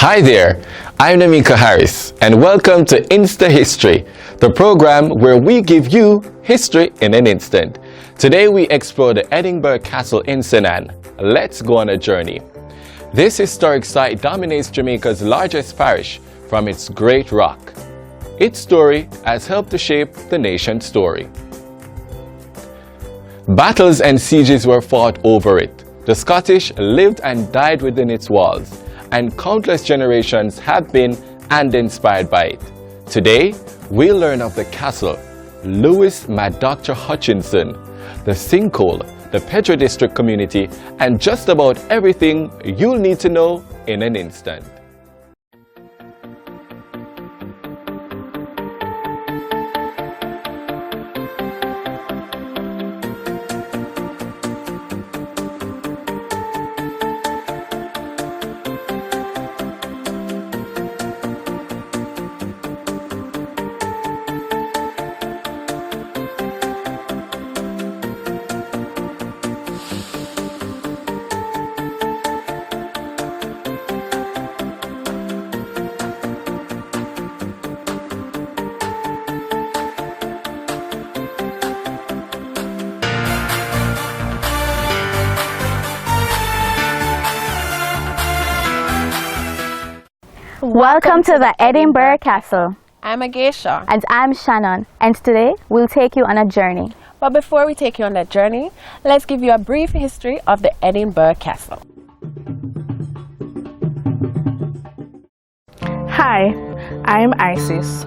Hi there, I'm Namika Harris, and welcome to Insta History, the program where we give you history in an instant. Today we explore the Edinburgh Castle in St. Ann. Let's go on a journey. This historic site dominates Jamaica's largest parish from its great rock. Its story has helped to shape the nation's story. Battles and sieges were fought over it. The Scottish lived and died within its walls, and countless generations have been and inspired by it. Today, we'll learn of the castle, Lewis Mad Dr. Hutchinson, the sinkhole, the Pedro District community, and just about everything you'll need to know in an instant. Welcome to the Edinburgh Castle. I'm Agesha. And I'm Shannon. And today we'll take you on a journey. But before we take you on that journey, let's give you a brief history of the Edinburgh Castle. Hi, I'm Isis.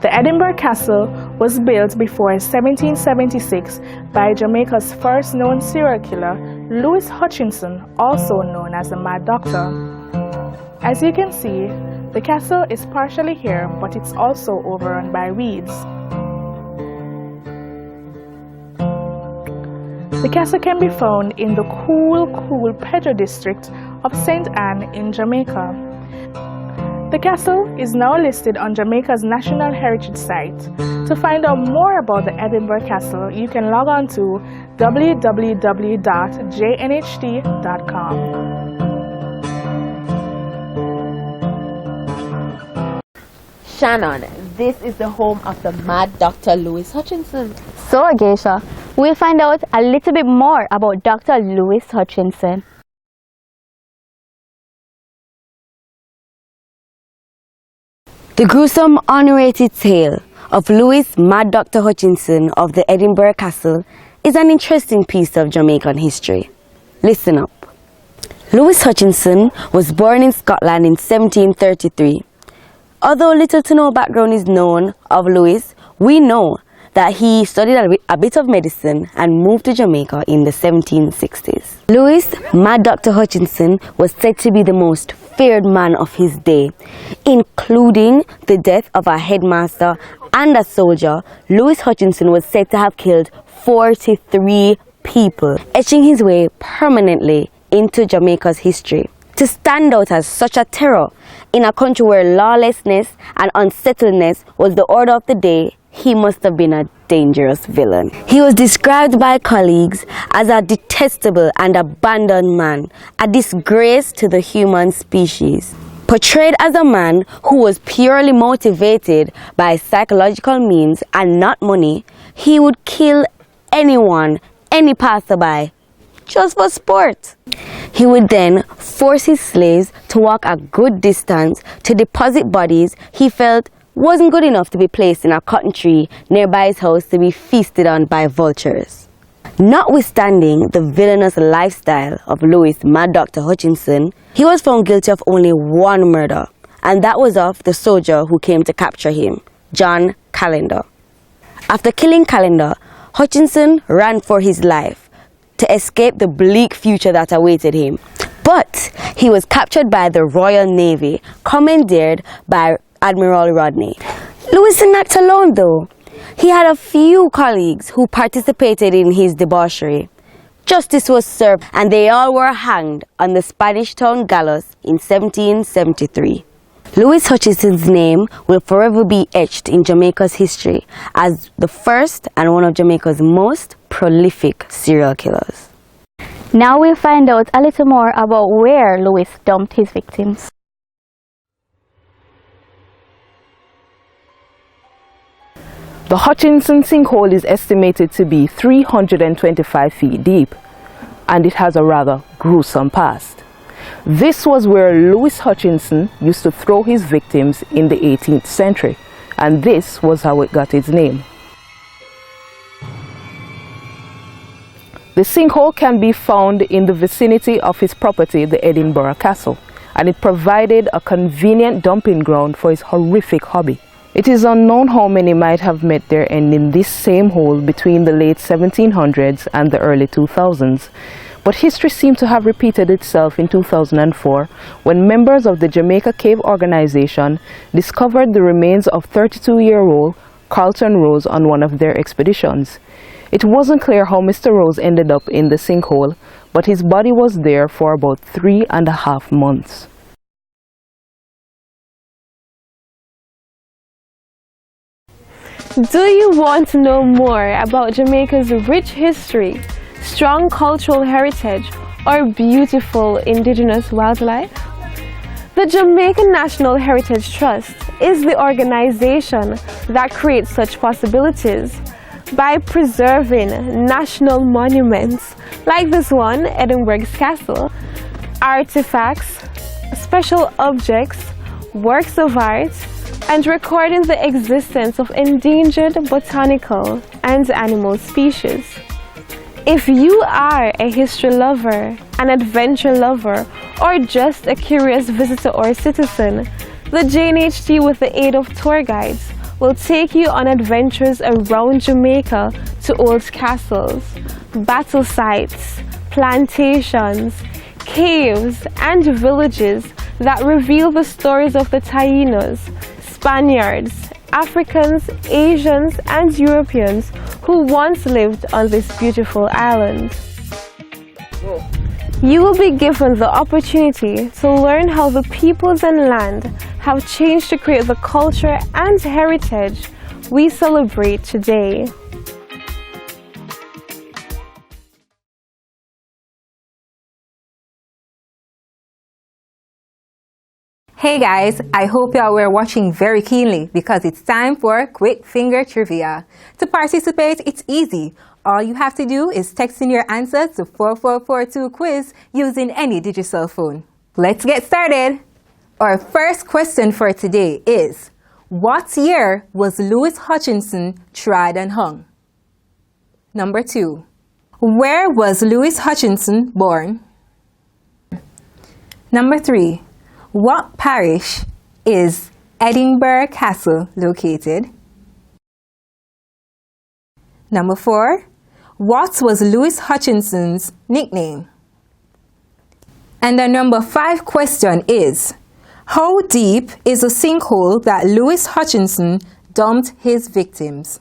The Edinburgh Castle was built before 1776 by Jamaica's first known serial killer, Lewis Hutchinson, also known as the Mad Doctor. As you can see, the castle is partially here, but it's also overrun by weeds. The castle can be found in the cool Pedro District of St. Ann in Jamaica. The castle is now listed on Jamaica's National Heritage Site. To find out more about the Edinburgh Castle, you can log on to www.jnht.com. Shannon, this is the home of the Mad Dr. Lewis Hutchinson. So, Agesha, we'll find out a little bit more about Dr. Lewis Hutchinson. The gruesome, unrated tale of Lewis Mad Dr. Hutchinson of the Edinburgh Castle is an interesting piece of Jamaican history. Listen up. Lewis Hutchinson was born in Scotland in 1733. Although little to no background is known of Lewis, we know that he studied a bit of medicine and moved to Jamaica in the 1760s. Lewis Mad Dr. Hutchinson was said to be the most feared man of his day, including the death of a headmaster and a soldier. Lewis Hutchinson was said to have killed 43 people, etching his way permanently into Jamaica's history. To stand out as such a terror in a country where lawlessness and unsettledness was the order of the day, he must have been a dangerous villain. He was described by colleagues as a detestable and abandoned man, a disgrace to the human species. Portrayed as a man who was purely motivated by psychological means and not money, he would kill anyone, any passerby, just for sport. He would then force his slaves to walk a good distance to deposit bodies he felt wasn't good enough to be placed in a cotton tree nearby his house to be feasted on by vultures. Notwithstanding the villainous lifestyle of Lewis Mad Dr. Hutchinson, he was found guilty of only one murder, and that was of the soldier who came to capture him, John Callender. After killing Callender, Hutchinson ran for his life to escape the bleak future that awaited him. But he was captured by the Royal Navy, commandeered by Admiral Rodney. Lewis didn't act alone though. He had a few colleagues who participated in his debauchery. Justice was served and they all were hanged on the Spanish town gallows in 1773. Lewis Hutchinson's name will forever be etched in Jamaica's history as the first and one of Jamaica's most prolific serial killers. Now we'll find out a little more about where Lewis dumped his victims. The Hutchinson sinkhole is estimated to be 325 feet deep, and it has a rather gruesome past. This was where Louis Hutchinson used to throw his victims in the 18th century, and this was how it got its name. The sinkhole can be found in the vicinity of his property, the Edinburgh Castle, and it provided a convenient dumping ground for his horrific hobby. It is unknown how many might have met their end in this same hole between the late 1700s and the early 2000s, but history seemed to have repeated itself in 2004 when members of the Jamaica Cave Organization discovered the remains of 32-year-old Carlton Rose on one of their expeditions. It wasn't clear how Mr. Rose ended up in the sinkhole, but his body was there for about 3.5 months. Do you want to know more about Jamaica's rich history, strong cultural heritage, or beautiful indigenous wildlife? The Jamaican National Heritage Trust is the organization that creates such possibilities by preserving national monuments like this one, Edinburgh's Castle, artifacts, special objects, works of art, and recording the existence of endangered botanical and animal species. If you are a history lover, an adventure lover, or just a curious visitor or citizen, the JNHT, with the aid of tour guides, will take you on adventures around Jamaica to old castles, battle sites, plantations, caves, and villages that reveal the stories of the Taínos, Spaniards, Africans, Asians, and Europeans who once lived on this beautiful island. You will be given the opportunity to learn how the peoples and land have changed to create the culture and heritage we celebrate today. Hey guys, I hope y'all were watching very keenly because it's time for Quick Finger Trivia. To participate, it's easy. All you have to do is text in your answers to 4442 quiz using any digital phone. Let's get started. Our first question for today is, what year was Louis Hutchinson tried and hung? Number 2. Where was Louis Hutchinson born? Number 3. What parish is Edinburgh Castle located? Number 4. What was Louis Hutchinson's nickname? And the number 5 question is, how deep is a sinkhole that Louis Hutchinson dumped his victims?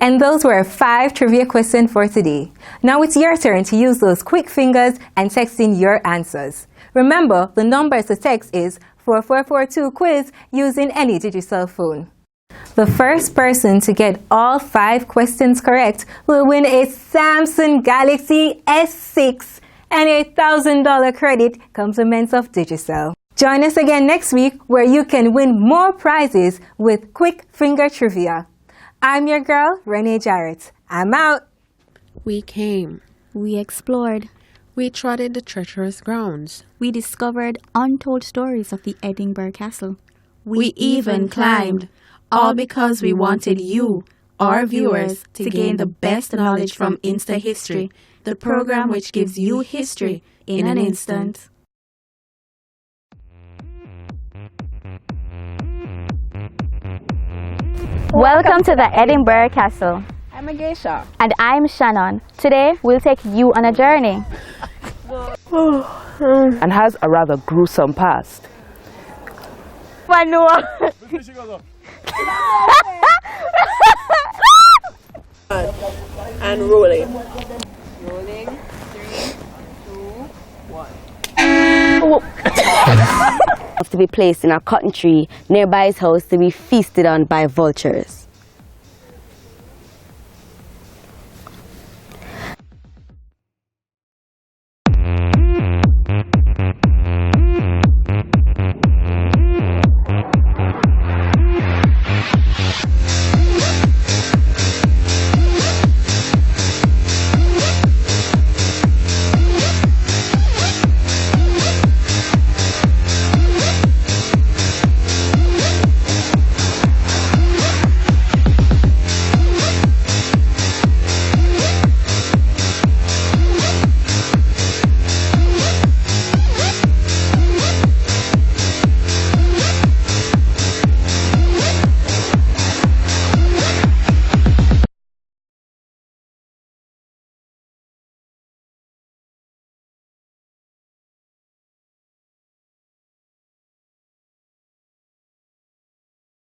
And those were 5 trivia questions for today. Now it's your turn to use those quick fingers and text in your answers. Remember, the number to text is 4442 quiz using any digital phone. The first person to get all 5 questions correct will win a Samsung Galaxy S6 and a $1,000 credit compliments of Digicel. Join us again next week where you can win more prizes with Quick Finger Trivia. I'm your girl, Renee Jarrett. I'm out. We came. We explored. We trotted the treacherous grounds. We discovered untold stories of the Edinburgh Castle. We even climbed, all because we wanted you, our viewers, to gain the best knowledge from Insta History, the program which gives you history in an instant. Welcome to the Edinburgh Castle. I'm a geisha. And I'm Shannon. Today, we'll take you on a journey. And has a rather gruesome past. And rolling. Rolling. 3, 2, 1. To be placed in a cotton tree nearby his house to be feasted on by vultures.